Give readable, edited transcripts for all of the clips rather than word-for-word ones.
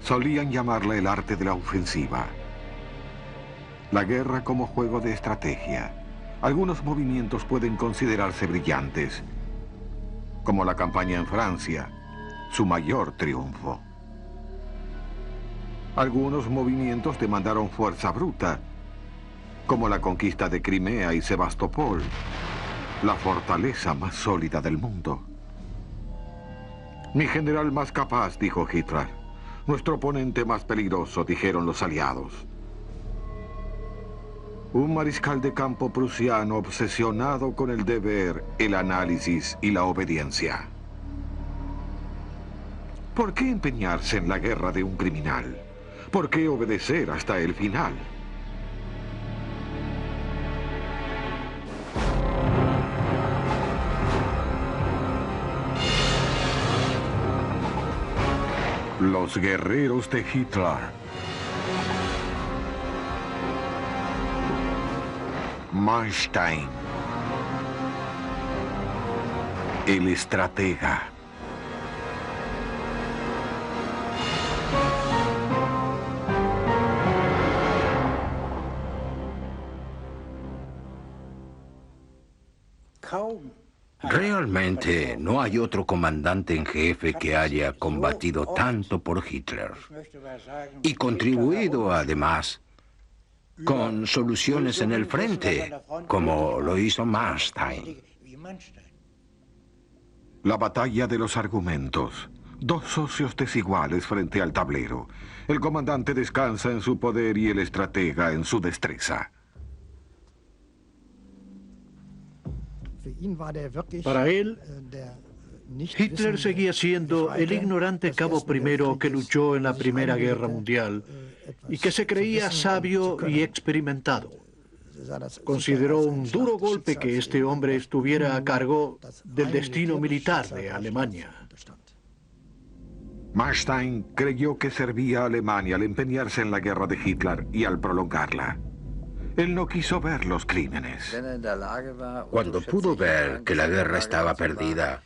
Solían llamarla el arte de la ofensiva. La guerra como juego de estrategia. Algunos movimientos pueden considerarse brillantes, como la campaña en Francia, su mayor triunfo. Algunos movimientos demandaron fuerza bruta, como la conquista de Crimea y Sebastopol, la fortaleza más sólida del mundo. Mi general más capaz, dijo Hitler. Nuestro oponente más peligroso, dijeron los aliados. Un mariscal de campo prusiano obsesionado con el deber, el análisis y la obediencia. ¿Por qué empeñarse en la guerra de un criminal? ¿Por qué obedecer hasta el final? Los guerreros de Hitler. Manstein. El estratega. Realmente no hay otro comandante en jefe que haya combatido tanto por Hitler y contribuido además con soluciones en el frente, como lo hizo Manstein. La batalla de los argumentos. Dos socios desiguales frente al tablero. El comandante descansa en su poder y el estratega en su destreza. Para él, Hitler seguía siendo el ignorante cabo primero que luchó en la Primera Guerra Mundial y que se creía sabio y experimentado. Consideró un duro golpe que este hombre estuviera a cargo del destino militar de Alemania. Manstein creyó que servía a Alemania al empeñarse en la guerra de Hitler y al prolongarla. Él no quiso ver los crímenes. Cuando pudo ver que la guerra estaba perdida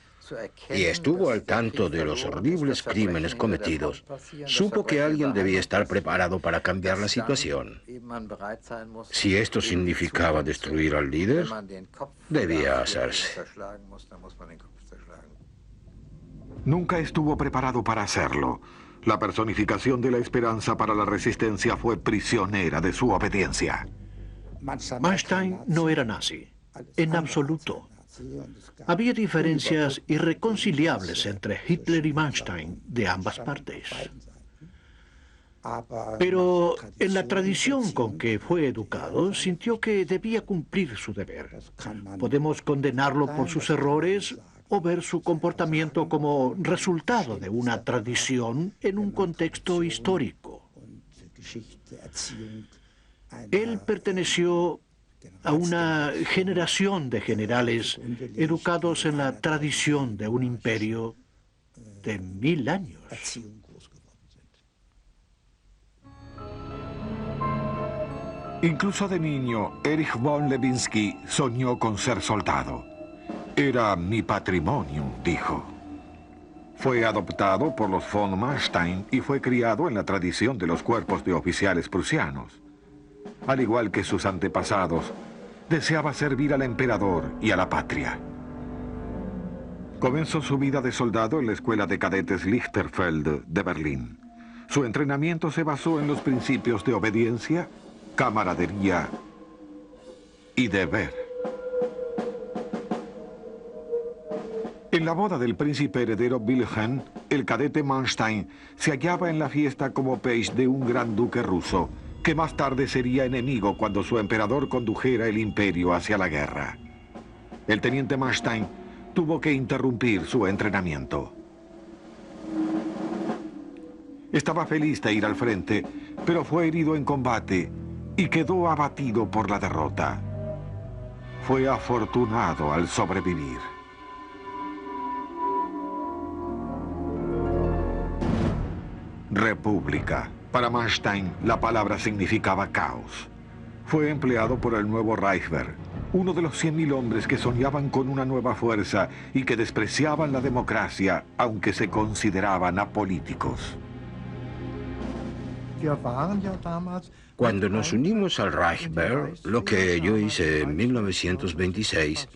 y estuvo al tanto de los horribles crímenes cometidos, supo que alguien debía estar preparado para cambiar la situación. Si esto significaba destruir al líder, debía hacerse. Nunca estuvo preparado para hacerlo. La personificación de la esperanza para la resistencia fue prisionera de su obediencia. Manstein no era nazi, en absoluto. Había diferencias irreconciliables entre Hitler y Manstein de ambas partes. Pero en la tradición con que fue educado, sintió que debía cumplir su deber. Podemos condenarlo por sus errores o ver su comportamiento como resultado de una tradición en un contexto histórico. Él perteneció a una generación de generales educados en la tradición de un imperio de 1000 años. Incluso de niño, Erich von Lewinsky soñó con ser soldado. Era mi patrimonio, dijo. Fue adoptado por los von Manstein y fue criado en la tradición de los cuerpos de oficiales prusianos. Al igual que sus antepasados, deseaba servir al emperador y a la patria. Comenzó su vida de soldado en la escuela de cadetes Lichterfeld de Berlín. Su entrenamiento se basó en los principios de obediencia, camaradería y deber. En la boda del príncipe heredero Wilhelm, el cadete Manstein se hallaba en la fiesta como page de un gran duque ruso, que más tarde sería enemigo cuando su emperador condujera el imperio hacia la guerra. El teniente Manstein tuvo que interrumpir su entrenamiento. Estaba feliz de ir al frente, pero fue herido en combate y quedó abatido por la derrota. Fue afortunado al sobrevivir. República. Para Manstein, la palabra significaba caos. Fue empleado por el nuevo Reichswehr, uno de los 100.000 hombres que soñaban con una nueva fuerza y que despreciaban la democracia, aunque se consideraban apolíticos. Cuando nos unimos al Reichswehr, lo que yo hice en 1926,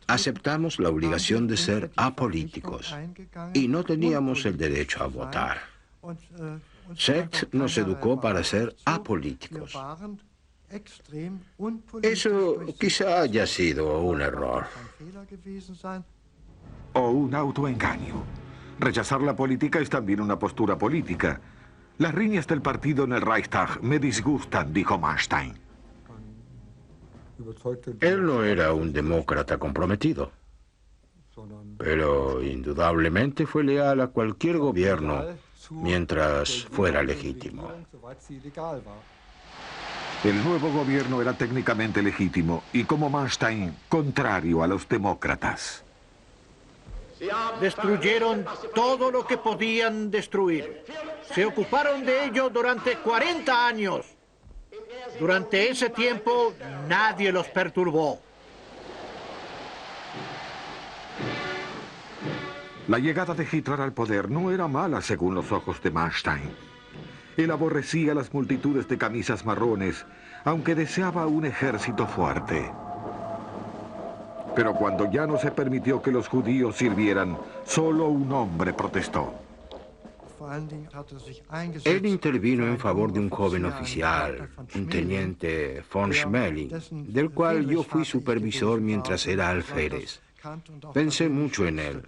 aceptamos la obligación de ser apolíticos y no teníamos el derecho a votar. Sekt nos educó para ser apolíticos. Eso quizá haya sido un error. O un autoengaño. Rechazar la política es también una postura política. Las riñas del partido en el Reichstag me disgustan, dijo Manstein. Él no era un demócrata comprometido, pero indudablemente fue leal a cualquier gobierno mientras fuera legítimo. El nuevo gobierno era técnicamente legítimo y, como Manstein, contrario a los demócratas. Destruyeron todo lo que podían destruir. Se ocuparon de ello durante 40 años. Durante ese tiempo, nadie los perturbó. La llegada de Hitler al poder no era mala según los ojos de Manstein. Él aborrecía las multitudes de camisas marrones, aunque deseaba un ejército fuerte. Pero cuando ya no se permitió que los judíos sirvieran, solo un hombre protestó. Él intervino en favor de un joven oficial, un teniente von Schmeling, del cual yo fui supervisor mientras era alférez. Pensé mucho en él.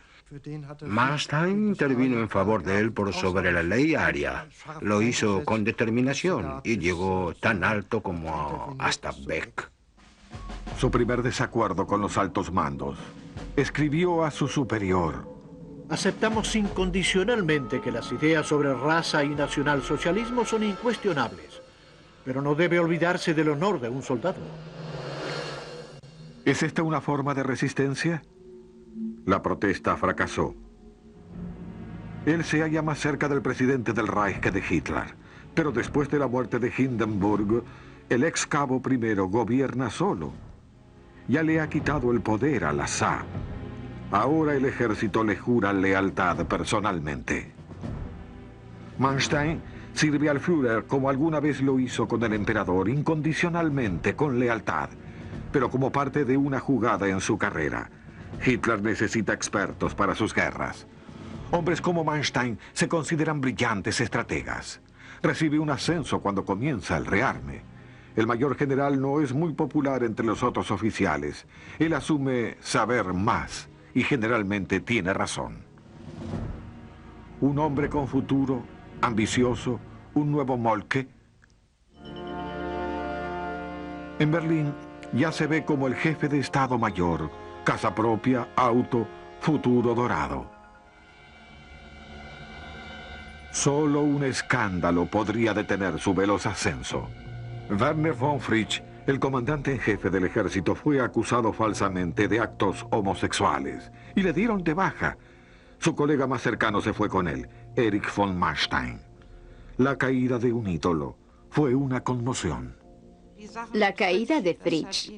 Manstein intervino en favor de él por sobre la ley aria. Lo hizo con determinación y llegó tan alto como hasta Beck. Su primer desacuerdo con los altos mandos. Escribió a su superior: Aceptamos incondicionalmente que las ideas sobre raza y nacionalsocialismo son incuestionables, pero no debe olvidarse del honor de un soldado. ¿Es esta una forma de resistencia? La protesta fracasó. Él se halla más cerca del presidente del Reich que de Hitler, pero después de la muerte de Hindenburg, el ex cabo primero gobierna solo. Ya le ha quitado el poder a la SA. Ahora el ejército le jura lealtad personalmente. Manstein sirve al Führer como alguna vez lo hizo con el emperador, incondicionalmente, con lealtad, pero como parte de una jugada en su carrera. Hitler necesita expertos para sus guerras. Hombres como Manstein se consideran brillantes estrategas. Recibe un ascenso cuando comienza el rearme. El mayor general no es muy popular entre los otros oficiales. Él asume saber más y generalmente tiene razón. Un hombre con futuro, ambicioso, un nuevo Moltke. En Berlín ya se ve como el jefe de Estado Mayor, casa propia, auto, futuro dorado. Solo un escándalo podría detener su veloz ascenso. Werner von Fritsch, el comandante en jefe del ejército, fue acusado falsamente de actos homosexuales y le dieron de baja. Su colega más cercano se fue con él, Erich von Manstein. La caída de un ídolo fue una conmoción. La caída de Fritsch,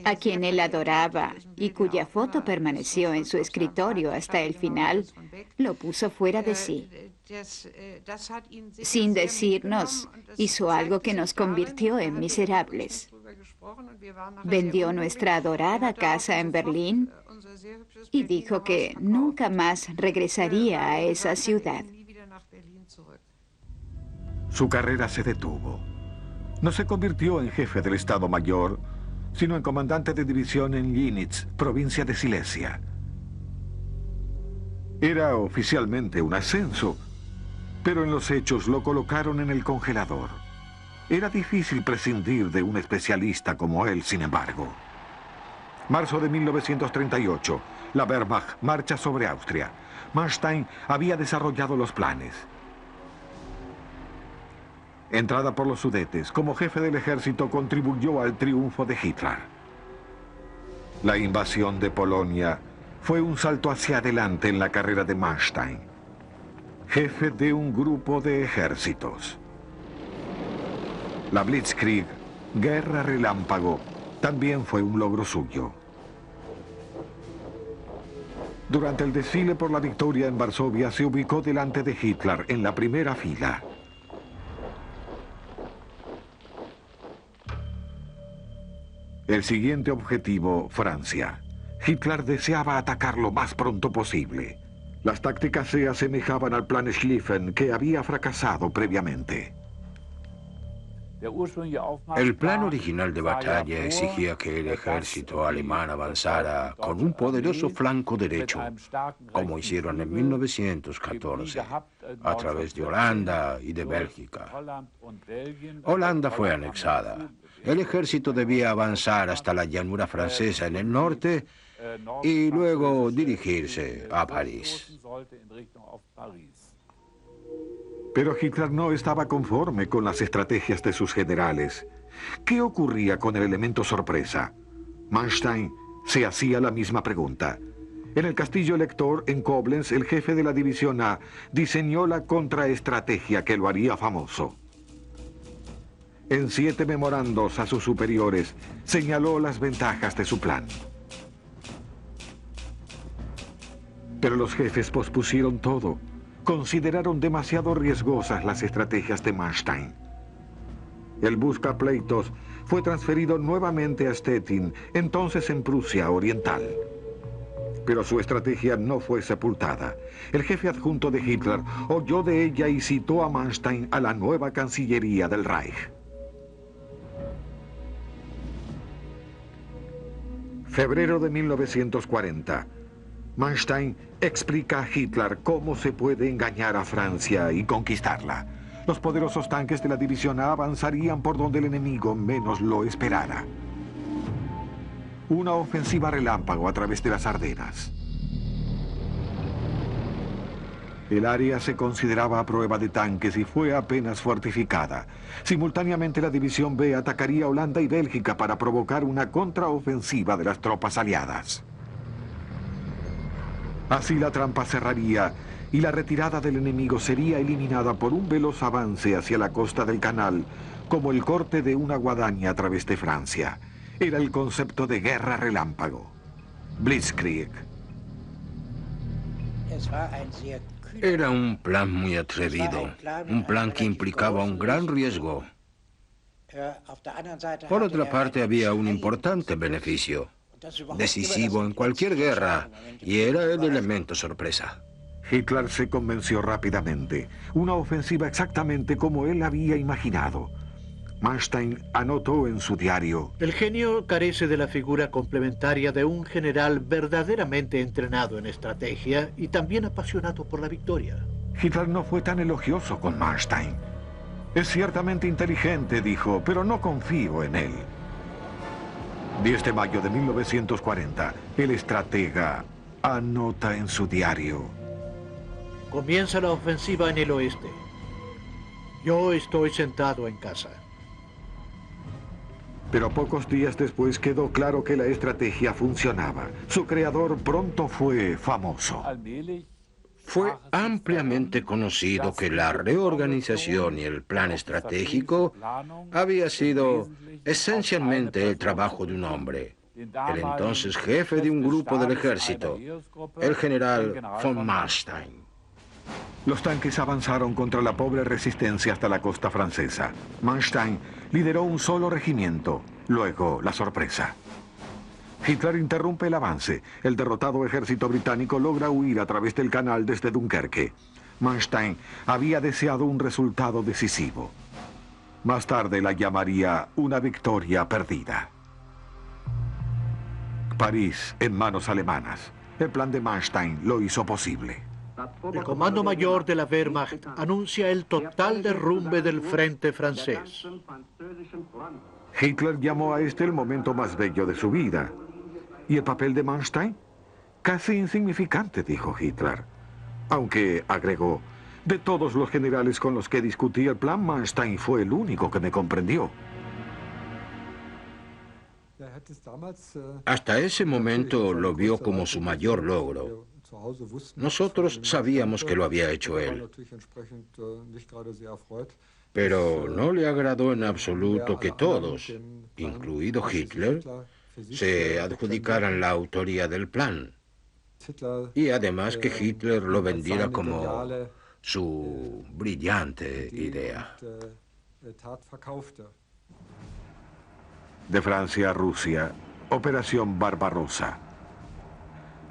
a quien él adoraba y cuya foto permaneció en su escritorio hasta el final, lo puso fuera de sí. Sin decirnos, hizo algo que nos convirtió en miserables. Vendió nuestra adorada casa en Berlín y dijo que nunca más regresaría a esa ciudad. Su carrera se detuvo. No se convirtió en jefe del Estado Mayor, sino en comandante de división en Linitz, provincia de Silesia. Era oficialmente un ascenso, pero en los hechos lo colocaron en el congelador. Era difícil prescindir de un especialista como él, sin embargo. Marzo de 1938, la Wehrmacht marcha sobre Austria. Manstein había desarrollado los planes. Entrada por los Sudetes, como jefe del ejército contribuyó al triunfo de Hitler. La invasión de Polonia fue un salto hacia adelante en la carrera de Manstein, jefe de un grupo de ejércitos. La Blitzkrieg, guerra relámpago, también fue un logro suyo. Durante el desfile por la victoria en Varsovia se ubicó delante de Hitler en la primera fila. El siguiente objetivo, Francia. Hitler deseaba atacar lo más pronto posible. Las tácticas se asemejaban al plan Schlieffen, que había fracasado previamente. El plan original de batalla exigía que el ejército alemán avanzara con un poderoso flanco derecho, como hicieron en 1914, a través de Holanda y de Bélgica. Holanda fue anexada. El ejército debía avanzar hasta la llanura francesa en el norte y luego dirigirse a París. Pero Hitler no estaba conforme con las estrategias de sus generales. ¿Qué ocurría con el elemento sorpresa? Manstein se hacía la misma pregunta. En el castillo Elector, en Koblenz, el jefe de la División A diseñó la contraestrategia que lo haría famoso. En 7 memorandos a sus superiores, señaló las ventajas de su plan. Pero los jefes pospusieron todo. Consideraron demasiado riesgosas las estrategias de Manstein. El buscapleitos fue transferido nuevamente a Stettin, entonces en Prusia Oriental. Pero su estrategia no fue sepultada. El jefe adjunto de Hitler oyó de ella y citó a Manstein a la nueva Cancillería del Reich. Febrero de 1940. Manstein explica a Hitler cómo se puede engañar a Francia y conquistarla. Los poderosos tanques de la División A avanzarían por donde el enemigo menos lo esperara. Una ofensiva relámpago a través de las Ardenas. El área se consideraba a prueba de tanques y fue apenas fortificada. Simultáneamente la División B atacaría Holanda y Bélgica para provocar una contraofensiva de las tropas aliadas. Así la trampa cerraría y la retirada del enemigo sería eliminada por un veloz avance hacia la costa del canal, como el corte de una guadaña a través de Francia. Era el concepto de guerra relámpago. Blitzkrieg. Era un plan muy atrevido, un plan que implicaba un gran riesgo. Por otra parte, había un importante beneficio, decisivo en cualquier guerra, y era el elemento sorpresa. Hitler se convenció rápidamente. Una ofensiva exactamente como él había imaginado. Manstein anotó en su diario: el genio carece de la figura complementaria de un general verdaderamente entrenado en estrategia y también apasionado por la victoria. Hitler no fue tan elogioso con Manstein. Es ciertamente inteligente, dijo, pero no confío en él. 10 de mayo de 1940, el estratega anota en su diario: comienza la ofensiva en el oeste. Yo estoy sentado en casa. Pero pocos días después quedó claro que la estrategia funcionaba. Su creador pronto fue famoso. Fue ampliamente conocido que la reorganización y el plan estratégico había sido esencialmente el trabajo de un hombre, el entonces jefe de un grupo del ejército, el general von Manstein. Los tanques avanzaron contra la pobre resistencia hasta la costa francesa. Manstein lideró un solo regimiento, luego la sorpresa. Hitler interrumpe el avance. El derrotado ejército británico logra huir a través del canal desde Dunkerque. Manstein había deseado un resultado decisivo. Más tarde la llamaría una victoria perdida. París en manos alemanas. El plan de Manstein lo hizo posible. El Comando Mayor de la Wehrmacht anuncia el total derrumbe del frente francés. Hitler llamó a este el momento más bello de su vida. ¿Y el papel de Manstein? Casi insignificante, dijo Hitler. Aunque, agregó, de todos los generales con los que discutí el plan, Manstein fue el único que me comprendió. Hasta ese momento lo vio como su mayor logro. Nosotros sabíamos que lo había hecho él. Pero no le agradó en absoluto que todos, incluido Hitler, se adjudicaran la autoría del plan. Y además que Hitler lo vendiera como su brillante idea. De Francia a Rusia, Operación Barbarossa.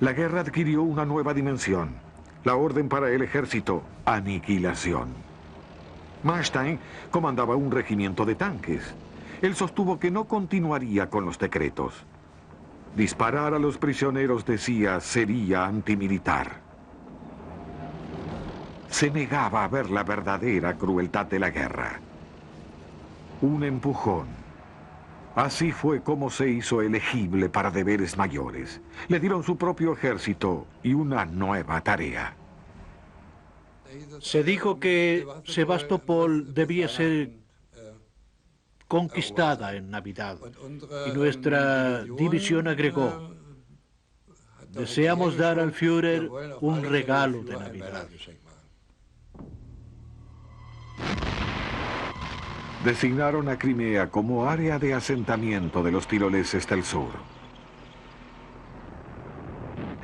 La guerra adquirió una nueva dimensión. La orden para el ejército, aniquilación. Manstein comandaba un regimiento de tanques. Él sostuvo que no continuaría con los decretos. Disparar a los prisioneros, decía, sería antimilitar. Se negaba a ver la verdadera crueldad de la guerra. Un empujón. Así fue como se hizo elegible para deberes mayores. Le dieron su propio ejército y una nueva tarea. Se dijo que Sebastopol debía ser conquistada en Navidad. Y nuestra división agregó: deseamos dar al Führer un regalo de Navidad. Designaron a Crimea como área de asentamiento de los tiroleses del sur.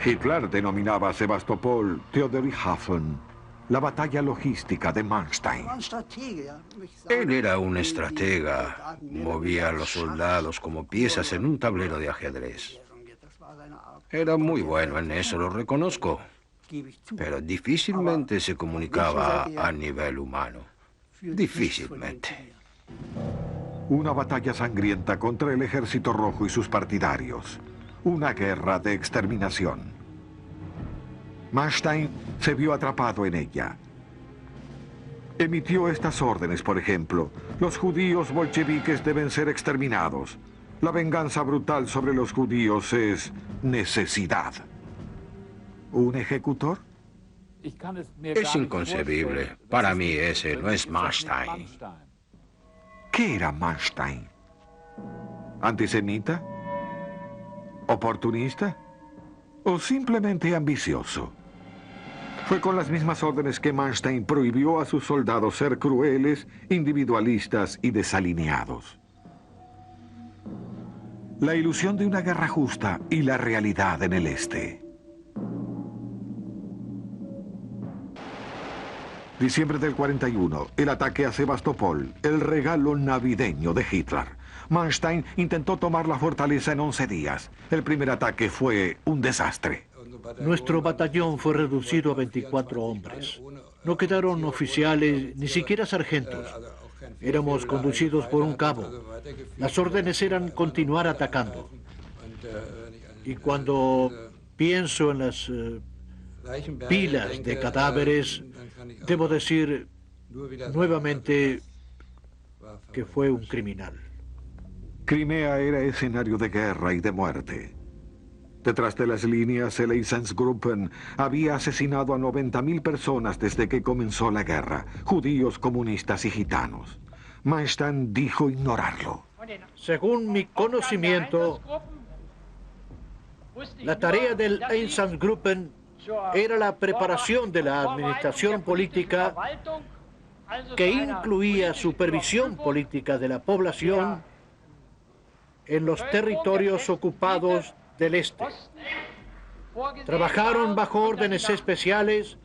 Hitler denominaba a Sebastopol Theoderichhafen, la batalla logística de Manstein. Él era un estratega, movía a los soldados como piezas en un tablero de ajedrez. Era muy bueno en eso, lo reconozco, pero difícilmente se comunicaba a nivel humano. Difícilmente. Una batalla sangrienta contra el Ejército Rojo y sus partidarios. Una guerra de exterminación. Manstein se vio atrapado en ella. Emitió estas órdenes, por ejemplo: los judíos bolcheviques deben ser exterminados. La venganza brutal sobre los judíos es necesidad. ¿Un ejecutor? Es inconcebible. Para mí ese no es Manstein. ¿Qué era Manstein? ¿Antisemita? ¿Oportunista? ¿O simplemente ambicioso? Fue con las mismas órdenes que Manstein prohibió a sus soldados ser crueles, individualistas y desalineados. La ilusión de una guerra justa y la realidad en el este. Diciembre del 41, el ataque a Sebastopol, el regalo navideño de Hitler. Manstein intentó tomar la fortaleza en 11 días. El primer ataque fue un desastre. Nuestro batallón fue reducido a 24 hombres. No quedaron oficiales, ni siquiera sargentos. Éramos conducidos por un cabo. Las órdenes eran continuar atacando. Y cuando pienso en las pilas de cadáveres, debo decir nuevamente que fue un criminal. Crimea era escenario de guerra y de muerte. Detrás de las líneas, el Einsatzgruppen había asesinado a 90.000 personas desde que comenzó la guerra, judíos, comunistas y gitanos. Manstein dijo ignorarlo. Según mi conocimiento, la tarea del Einsatzgruppen era la preparación de la administración política, que incluía supervisión política de la población en los territorios ocupados del este. Trabajaron bajo órdenes especiales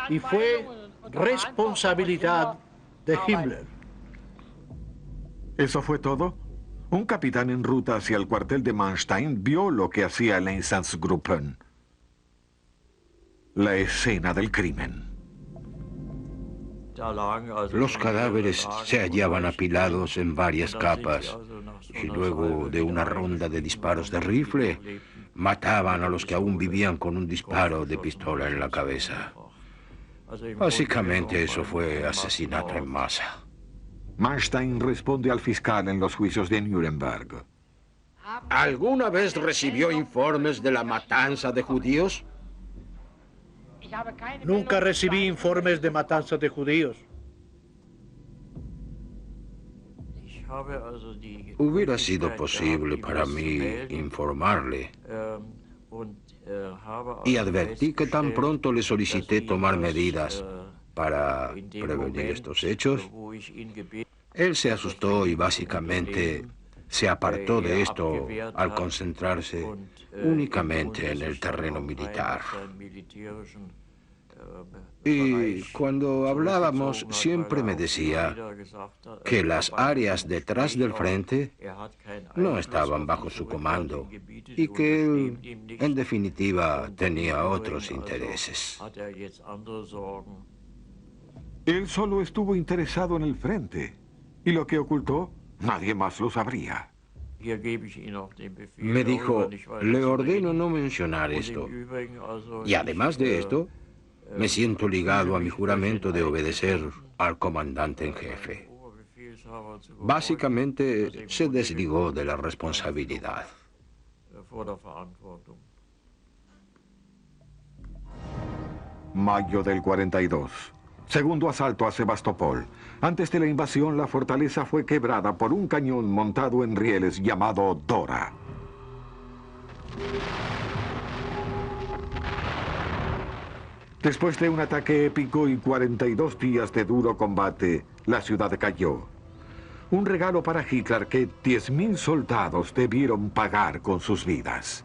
y fue responsabilidad de Himmler. ¿Eso fue todo? Un capitán en ruta hacia el cuartel de Manstein vio lo que hacía el Einsatzgruppen. La escena del crimen. Los cadáveres se hallaban apilados en varias capas y luego de una ronda de disparos de rifle mataban a los que aún vivían con un disparo de pistola en la cabeza. Básicamente eso fue asesinato en masa. Manstein responde al fiscal en los juicios de Nuremberg. ¿Alguna vez recibió informes de la matanza de judíos? Nunca recibí informes de matanzas de judíos. Hubiera sido posible para mí informarle y advertí que tan pronto le solicité tomar medidas para prevenir estos hechos. Él se asustó y básicamente se apartó de esto al concentrarse únicamente en el terreno militar. Y cuando hablábamos siempre me decía que las áreas detrás del frente no estaban bajo su comando y que él, en definitiva, tenía otros intereses. Él solo estuvo interesado en el frente. Y lo que ocultó, nadie más lo sabría. Me dijo, le ordeno no mencionar esto. Y además de esto, me siento ligado a mi juramento de obedecer al comandante en jefe. Básicamente, se desligó de la responsabilidad. Mayo del 42. Segundo asalto a Sebastopol. Antes de la invasión, la fortaleza fue quebrada por un cañón montado en rieles llamado Dora. Después de un ataque épico y 42 días de duro combate, la ciudad cayó. Un regalo para Hitler que 10.000 soldados debieron pagar con sus vidas.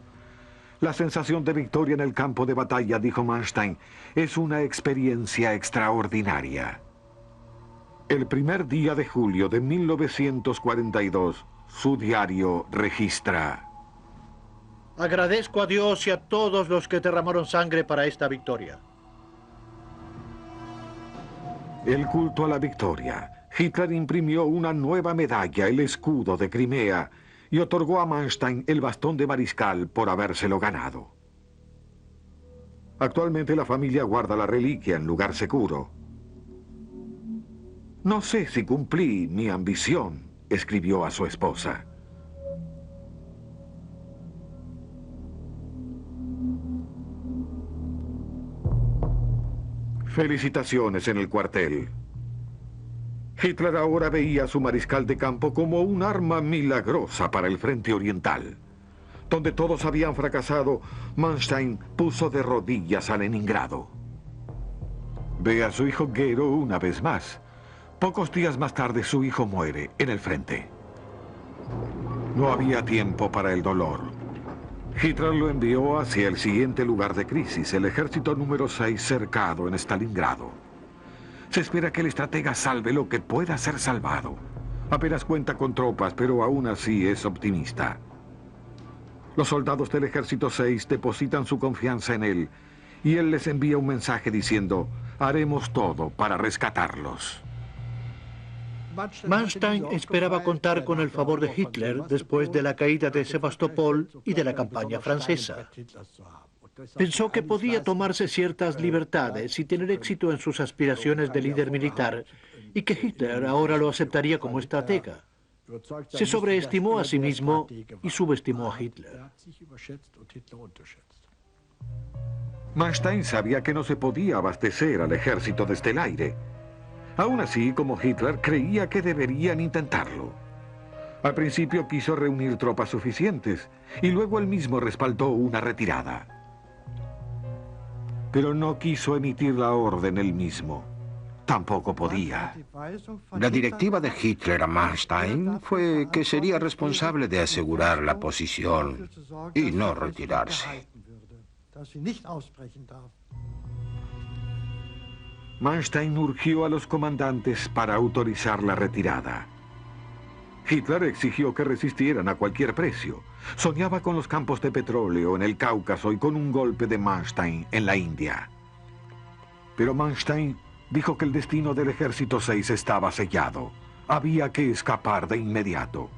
La sensación de victoria en el campo de batalla, dijo Manstein, es una experiencia extraordinaria. El primer día de julio de 1942, su diario registra: agradezco a Dios y a todos los que derramaron sangre para esta victoria. El culto a la victoria. Hitler imprimió una nueva medalla, el escudo de Crimea, y otorgó a Manstein el bastón de mariscal por habérselo ganado. Actualmente la familia guarda la reliquia en lugar seguro. No sé si cumplí mi ambición, escribió a su esposa. Felicitaciones en el cuartel. Hitler ahora veía a su mariscal de campo como un arma milagrosa para el frente oriental. Donde todos habían fracasado, Manstein puso de rodillas a Leningrado. Ve a su hijo Gero una vez más. Pocos días más tarde su hijo muere en el frente. No había tiempo para el dolor. Hitler lo envió hacia el siguiente lugar de crisis, el ejército número 6 cercado en Stalingrado. Se espera que el estratega salve lo que pueda ser salvado. Apenas cuenta con tropas, pero aún así es optimista. Los soldados del ejército 6 depositan su confianza en él, y él les envía un mensaje diciendo: haremos todo para rescatarlos. Manstein esperaba contar con el favor de Hitler después de la caída de Sebastopol y de la campaña francesa. Pensó que podía tomarse ciertas libertades y tener éxito en sus aspiraciones de líder militar, y que Hitler ahora lo aceptaría como estratega. Se sobreestimó a sí mismo y subestimó a Hitler. Manstein sabía que no se podía abastecer al ejército desde el aire. Aún así, como Hitler, creía que deberían intentarlo. Al principio quiso reunir tropas suficientes y luego él mismo respaldó una retirada. Pero no quiso emitir la orden él mismo. Tampoco podía. La directiva de Hitler a Manstein fue que sería responsable de asegurar la posición y no retirarse. Manstein urgió a los comandantes para autorizar la retirada. Hitler exigió que resistieran a cualquier precio. Soñaba con los campos de petróleo en el Cáucaso y con un golpe de Manstein en la India. Pero Manstein dijo que el destino del ejército 6 estaba sellado. Había que escapar de inmediato.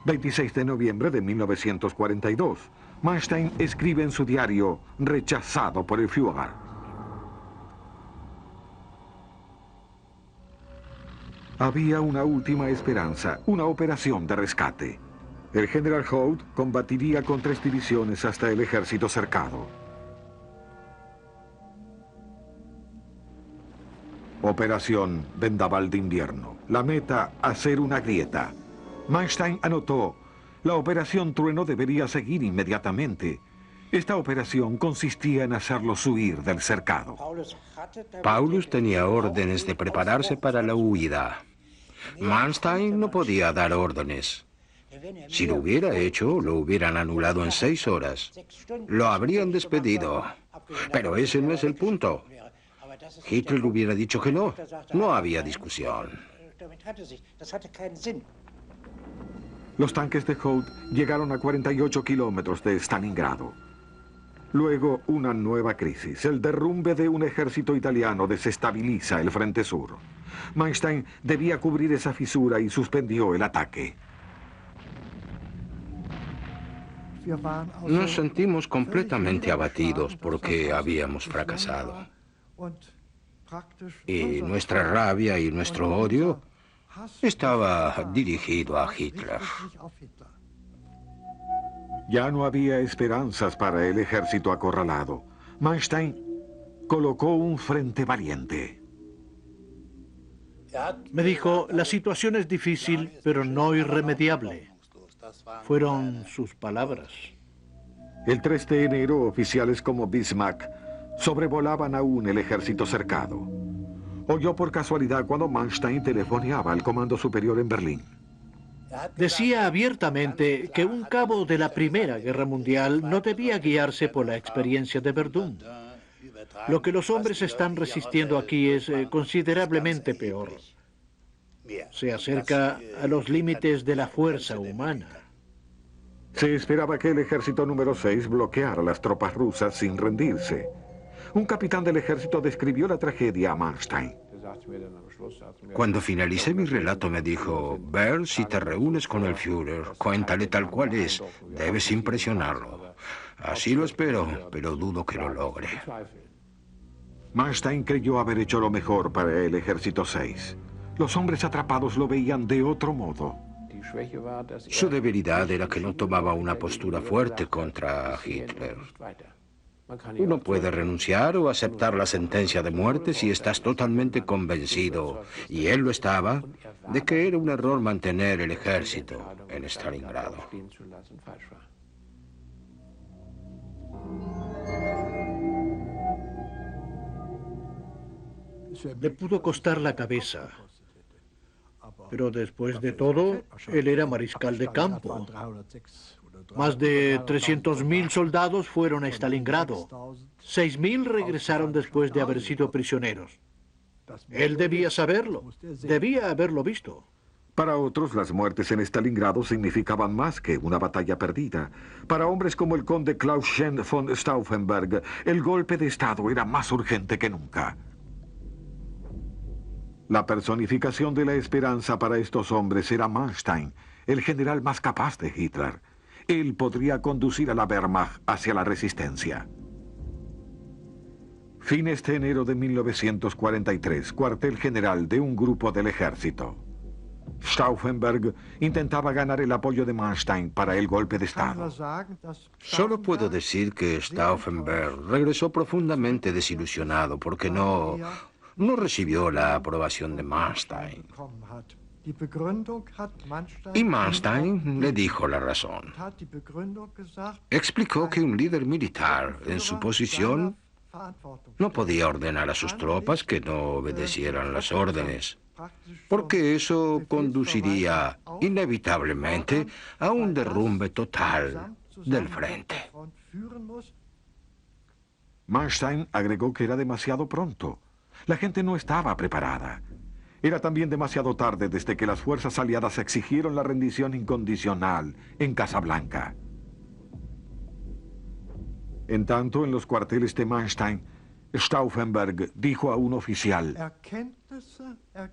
26 de noviembre de 1942, Manstein escribe en su diario: rechazado por el Führer. Había una última esperanza, una operación de rescate. El general Hout combatiría con 3 divisiones hasta el ejército cercado. Operación Vendaval de Invierno. La meta, hacer una grieta. Manstein anotó: la operación Trueno debería seguir inmediatamente. Esta operación consistía en hacerlos huir del cercado. Paulus tenía órdenes de prepararse para la huida. Manstein no podía dar órdenes. Si lo hubiera hecho, lo hubieran anulado en 6 horas. Lo habrían despedido. Pero ese no es el punto. Hitler hubiera dicho que no. No había discusión. Los tanques de Hoth llegaron a 48 kilómetros de Stalingrado. Luego, una nueva crisis. El derrumbe de un ejército italiano desestabiliza el frente sur. Manstein debía cubrir esa fisura y suspendió el ataque. Nos sentimos completamente abatidos porque habíamos fracasado. Y nuestra rabia y nuestro odio estaba dirigido a Hitler. Ya no había esperanzas para el ejército acorralado. Manstein colocó un frente valiente. Me dijo, la situación es difícil, pero no irremediable. Fueron sus palabras. El 3 de enero, oficiales como Bismarck sobrevolaban aún el ejército cercado. Oyó por casualidad cuando Manstein telefoneaba al Comando Superior en Berlín. Decía abiertamente que un cabo de la Primera Guerra Mundial no debía guiarse por la experiencia de Verdún. Lo que los hombres están resistiendo aquí es considerablemente peor. Se acerca a los límites de la fuerza humana. Se esperaba que el ejército número 6 bloqueara a las tropas rusas sin rendirse. Un capitán del ejército describió la tragedia a Manstein. Cuando finalicé mi relato me dijo, Berl, si te reúnes con el Führer, cuéntale tal cual es, debes impresionarlo. Así lo espero, pero dudo que lo logre. Manstein creyó haber hecho lo mejor para el ejército 6. Los hombres atrapados lo veían de otro modo. Su debilidad era que no tomaba una postura fuerte contra Hitler. Uno puede renunciar o aceptar la sentencia de muerte si estás totalmente convencido, y él lo estaba, de que era un error mantener el ejército en Stalingrado. Le pudo costar la cabeza. Pero después de todo, él era mariscal de campo. Más de 300.000 soldados fueron a Stalingrado. 6.000 regresaron después de haber sido prisioneros. Él debía saberlo. Debía haberlo visto. Para otros, las muertes en Stalingrado significaban más que una batalla perdida. Para hombres como el conde Klaus Schenk von Stauffenberg, el golpe de Estado era más urgente que nunca. La personificación de la esperanza para estos hombres era Manstein, el general más capaz de Hitler. Él podría conducir a la Wehrmacht hacia la resistencia. Fines de enero de 1943, cuartel general de un grupo del ejército. Stauffenberg intentaba ganar el apoyo de Manstein para el golpe de Estado. Solo puedo decir que Stauffenberg regresó profundamente desilusionado porque no recibió la aprobación de Manstein. Y Manstein le dijo la razón. Explicó que un líder militar en su posición no podía ordenar a sus tropas que no obedecieran las órdenes, porque eso conduciría inevitablemente a un derrumbe total del frente. Manstein agregó que era demasiado pronto. La gente no estaba preparada. Era también demasiado tarde desde que las fuerzas aliadas exigieron la rendición incondicional en Casablanca. En tanto, en los cuarteles de Manstein, Stauffenberg dijo a un oficial: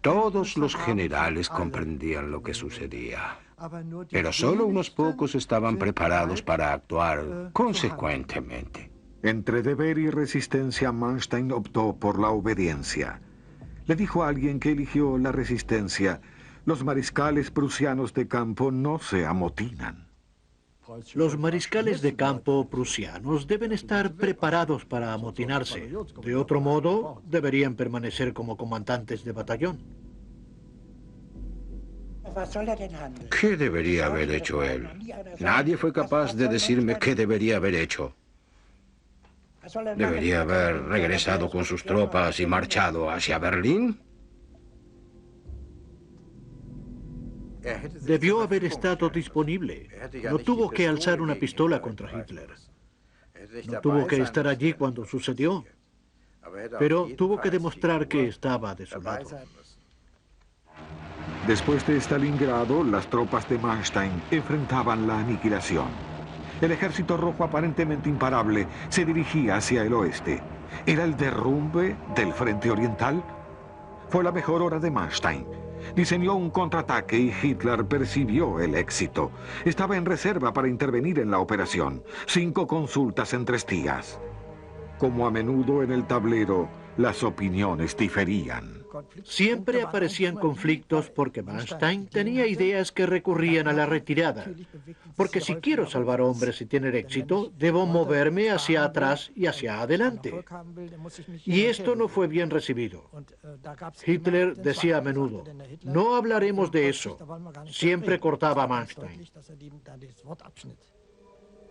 todos los generales comprendían lo que sucedía, pero solo unos pocos estaban preparados para actuar consecuentemente. Entre deber y resistencia, Manstein optó por la obediencia. Le dijo a alguien que eligió la resistencia: los mariscales prusianos de campo no se amotinan. Los mariscales de campo prusianos deben estar preparados para amotinarse. De otro modo, deberían permanecer como comandantes de batallón. ¿Qué debería haber hecho él? Nadie fue capaz de decirme qué debería haber hecho. ¿Debería haber regresado con sus tropas y marchado hacia Berlín? Debió haber estado disponible. No tuvo que alzar una pistola contra Hitler. No tuvo que estar allí cuando sucedió, pero tuvo que demostrar que estaba de su lado. Después de Stalingrado, las tropas de Manstein enfrentaban la aniquilación. El ejército rojo, aparentemente imparable, se dirigía hacia el oeste. ¿Era el derrumbe del frente oriental? Fue la mejor hora de Manstein. Diseñó un contraataque y Hitler percibió el éxito. Estaba en reserva para intervenir en la operación. 5 consultas en 3 días. Como a menudo en el tablero, las opiniones diferían. Siempre aparecían conflictos porque Manstein tenía ideas que recurrían a la retirada. Porque si quiero salvar hombres y tener éxito, debo moverme hacia atrás y hacia adelante. Y esto no fue bien recibido. Hitler decía a menudo, no hablaremos de eso. Siempre cortaba a Manstein.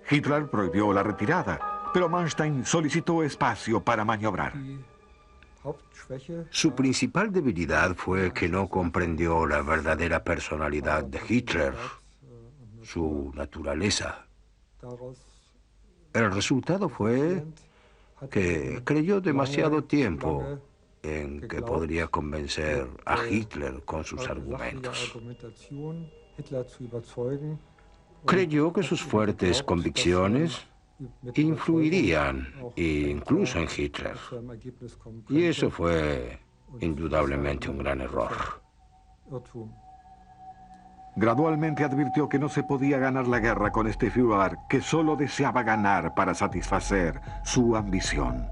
Hitler prohibió la retirada, pero Manstein solicitó espacio para maniobrar. Su principal debilidad fue que no comprendió la verdadera personalidad de Hitler, su naturaleza. El resultado fue que creyó demasiado tiempo en que podría convencer a Hitler con sus argumentos. Creyó que sus fuertes convicciones influirían incluso en Hitler. Y eso fue indudablemente un gran error. Gradualmente advirtió que no se podía ganar la guerra con este Führer que solo deseaba ganar para satisfacer su ambición.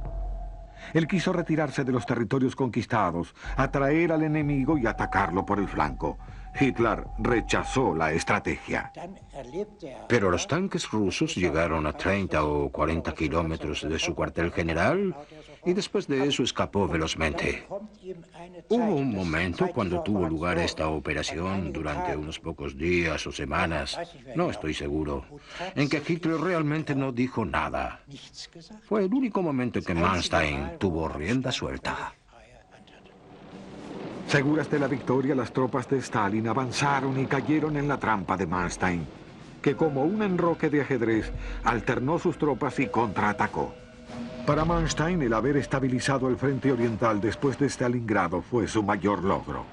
Él quiso retirarse de los territorios conquistados, atraer al enemigo y atacarlo por el flanco. Hitler rechazó la estrategia. Pero los tanques rusos llegaron a 30 o 40 kilómetros de su cuartel general y después de eso escapó velozmente. Hubo un momento cuando tuvo lugar esta operación, durante unos pocos días o semanas, no estoy seguro, en que Hitler realmente no dijo nada. Fue el único momento en que Manstein tuvo rienda suelta. Seguras de la victoria, las tropas de Stalin avanzaron y cayeron en la trampa de Manstein, que como un enroque de ajedrez alternó sus tropas y contraatacó. Para Manstein, el haber estabilizado el frente oriental después de Stalingrado fue su mayor logro.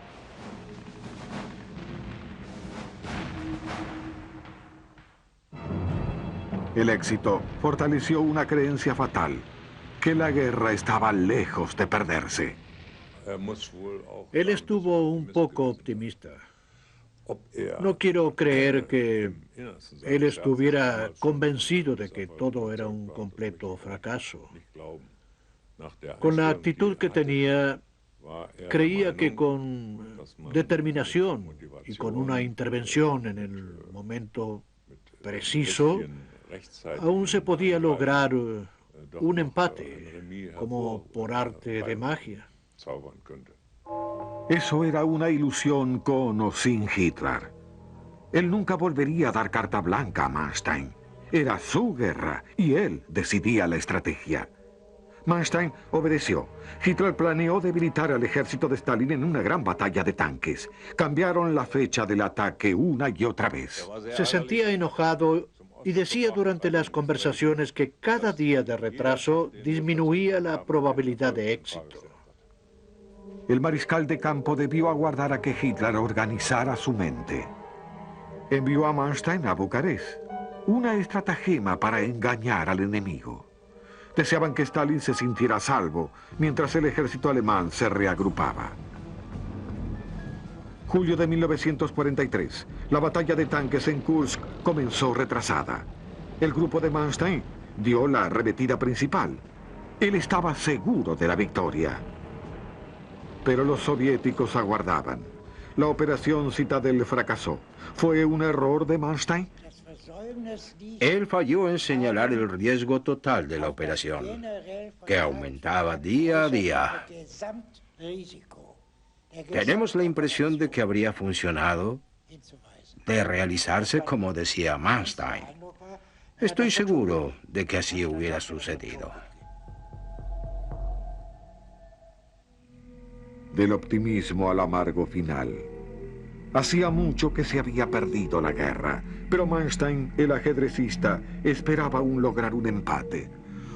El éxito fortaleció una creencia fatal, que la guerra estaba lejos de perderse. Él estuvo un poco optimista. No quiero creer que él estuviera convencido de que todo era un completo fracaso. Con la actitud que tenía, creía que con determinación y con una intervención en el momento preciso, aún se podía lograr un empate, como por arte de magia. Eso era una ilusión con o sin Hitler. Él nunca volvería a dar carta blanca a Manstein. Era su guerra y él decidía la estrategia. Manstein obedeció. Hitler planeó debilitar al ejército de Stalin en una gran batalla de tanques. Cambiaron la fecha del ataque una y otra vez. Se sentía enojado y decía durante las conversaciones que cada día de retraso disminuía la probabilidad de éxito. El mariscal de campo debió aguardar a que Hitler organizara su mente. Envió a Manstein a Bucarest, una estratagema para engañar al enemigo. Deseaban que Stalin se sintiera a salvo, mientras el ejército alemán se reagrupaba. Julio de 1943, la batalla de tanques en Kursk comenzó retrasada. El grupo de Manstein dio la arremetida principal. Él estaba seguro de la victoria. Pero los soviéticos aguardaban. La operación Citadel fracasó. ¿Fue un error de Manstein? Él falló en señalar el riesgo total de la operación, que aumentaba día a día. Tenemos la impresión de que habría funcionado de realizarse como decía Manstein. Estoy seguro de que así hubiera sucedido. Del optimismo al amargo final. Hacía mucho que se había perdido la guerra, pero Manstein, el ajedrecista, esperaba aún lograr un empate.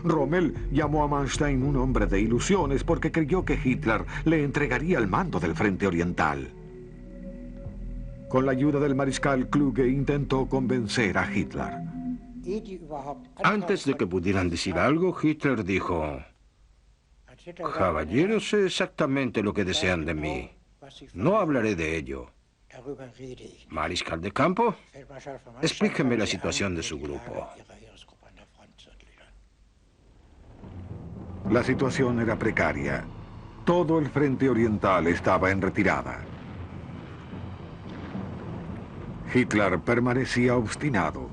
Rommel llamó a Manstein un hombre de ilusiones porque creyó que Hitler le entregaría el mando del frente oriental. Con la ayuda del mariscal Kluge intentó convencer a Hitler. Antes de que pudieran decir algo, Hitler dijo: caballeros, sé exactamente lo que desean de mí. No hablaré de ello. Mariscal de campo, explíqueme la situación de su grupo. La situación era precaria. Todo el frente oriental estaba en retirada. Hitler permanecía obstinado.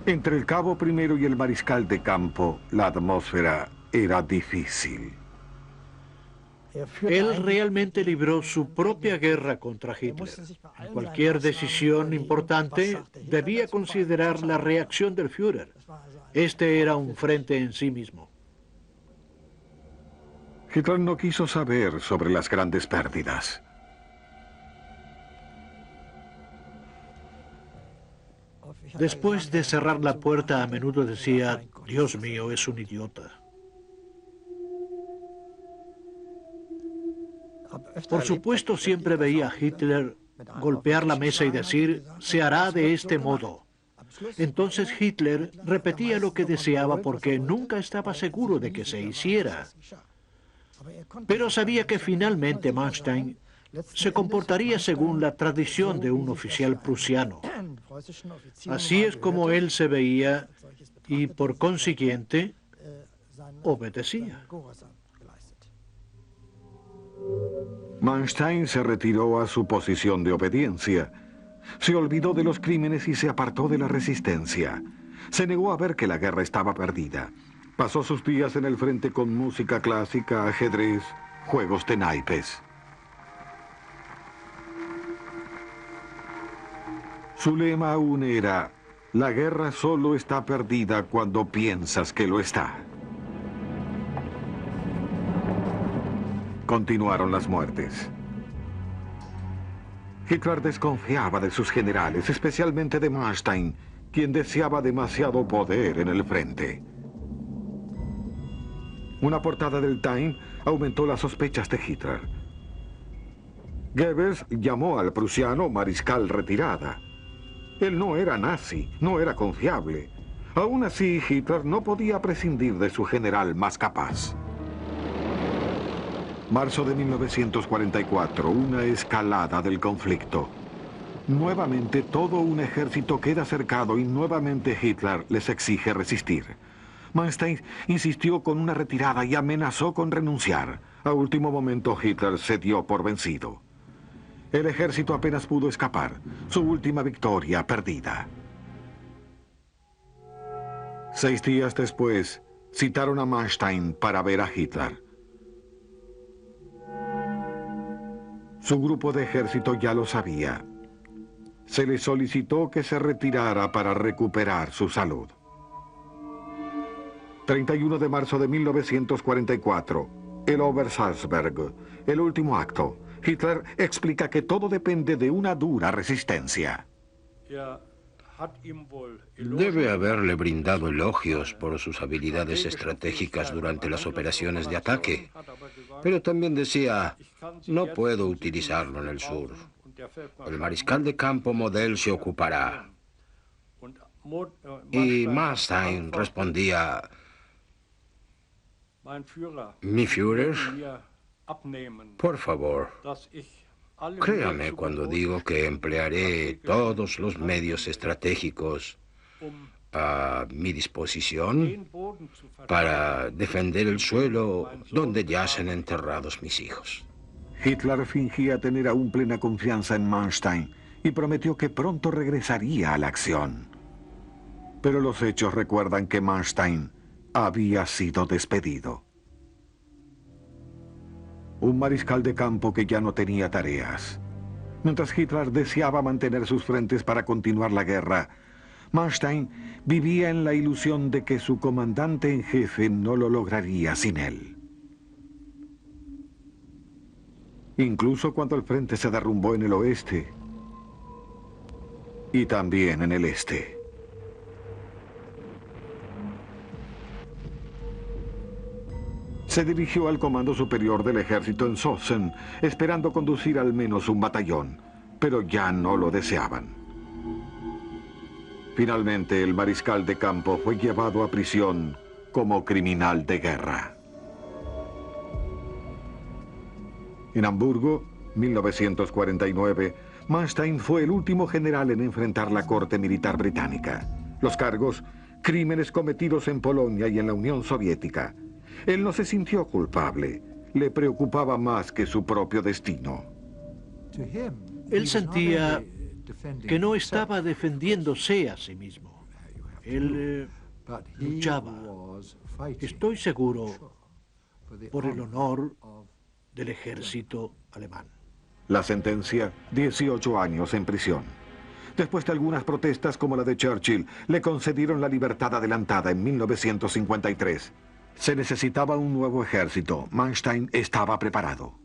Entre el cabo primero y el mariscal de campo, la atmósfera era difícil. Él realmente libró su propia guerra contra Hitler. En cualquier decisión importante debía considerar la reacción del Führer. Este era un frente en sí mismo. Hitler no quiso saber sobre las grandes pérdidas. Después de cerrar la puerta, a menudo decía: Dios mío, es un idiota. Por supuesto, siempre veía a Hitler golpear la mesa y decir: se hará de este modo. Entonces Hitler repetía lo que deseaba porque nunca estaba seguro de que se hiciera. Pero sabía que finalmente Manstein se comportaría según la tradición de un oficial prusiano. Así es como él se veía y, por consiguiente, obedecía. Manstein se retiró a su posición de obediencia. Se olvidó de los crímenes y se apartó de la resistencia. Se negó a ver que la guerra estaba perdida. Pasó sus días en el frente con música clásica, ajedrez, juegos de naipes. Su lema aún era: la guerra solo está perdida cuando piensas que lo está. Continuaron las muertes. Hitler desconfiaba de sus generales, especialmente de Manstein, quien deseaba demasiado poder en el frente. Una portada del Time aumentó las sospechas de Hitler. Goebbels llamó al prusiano mariscal retirada. Él no era nazi, no era confiable. Aún así, Hitler no podía prescindir de su general más capaz. Marzo de 1944, una escalada del conflicto. Nuevamente todo un ejército queda cercado y nuevamente Hitler les exige resistir. Manstein insistió con una retirada y amenazó con renunciar. A último momento Hitler se dio por vencido. El ejército apenas pudo escapar, su última victoria perdida. 6 días después, citaron a Manstein para ver a Hitler. Su grupo de ejército ya lo sabía. Se le solicitó que se retirara para recuperar su salud. 31 de marzo de 1944, el Obersalzberg, el último acto. Hitler explica que todo depende de una dura resistencia. Debe haberle brindado elogios por sus habilidades estratégicas durante las operaciones de ataque. Pero también decía: no puedo utilizarlo en el sur. El mariscal de campo Model se ocupará. Y Manstein respondía: mi Führer, por favor, créame cuando digo que emplearé todos los medios estratégicos a mi disposición para defender el suelo donde yacen enterrados mis hijos. Hitler fingía tener aún plena confianza en Manstein y prometió que pronto regresaría a la acción. Pero los hechos recuerdan que Manstein había sido despedido. Un mariscal de campo que ya no tenía tareas. Mientras Hitler deseaba mantener sus frentes para continuar la guerra, Manstein vivía en la ilusión de que su comandante en jefe no lo lograría sin él. incluso cuando el frente se derrumbó en el oeste y también en el este. Se dirigió al comando superior del ejército en Sachsen, esperando conducir al menos un batallón, pero ya no lo deseaban. Finalmente, el mariscal de campo fue llevado a prisión como criminal de guerra. En Hamburgo, 1949, Manstein fue el último general en enfrentar la corte militar británica. Los cargos, crímenes cometidos en Polonia y en la Unión Soviética. Él no se sintió culpable. Le preocupaba más que su propio destino. Él sentía que no estaba defendiéndose a sí mismo. Él luchaba, estoy seguro, por el honor del ejército alemán. La sentencia, 18 años en prisión. Después de algunas protestas como la de Churchill, le concedieron la libertad adelantada en 1953. Se necesitaba un nuevo ejército. Manstein estaba preparado.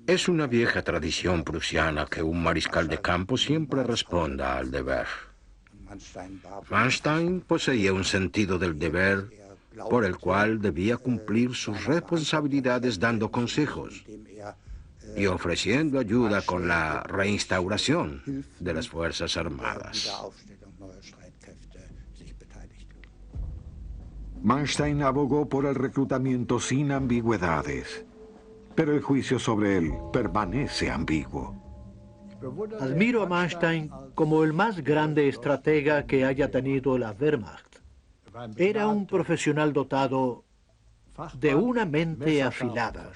Es una vieja tradición prusiana que un mariscal de campo siempre responda al deber. Manstein poseía un sentido del deber por el cual debía cumplir sus responsabilidades dando consejos y ofreciendo ayuda con la reinstauración de las Fuerzas Armadas. Manstein abogó por el reclutamiento sin ambigüedades, pero el juicio sobre él permanece ambiguo. Admiro a Manstein como el más grande estratega que haya tenido la Wehrmacht. Era un profesional dotado de una mente afilada.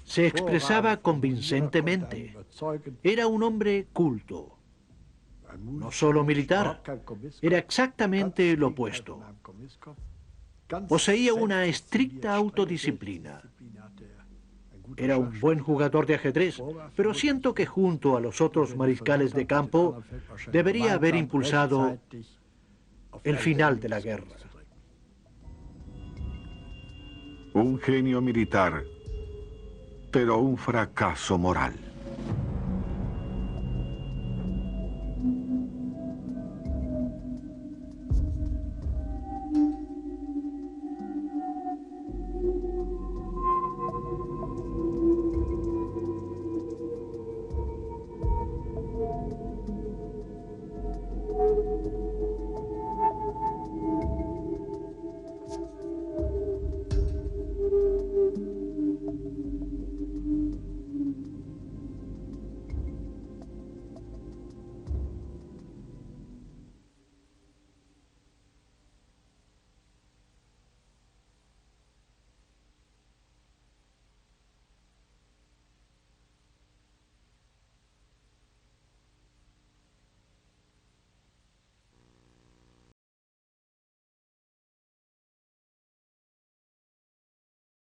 Se expresaba convincentemente. Era un hombre culto. No solo militar, era exactamente lo opuesto. Poseía una estricta autodisciplina. Era un buen jugador de ajedrez, pero siento que junto a los otros mariscales de campo debería haber impulsado el final de la guerra. Un genio militar, pero un fracaso moral.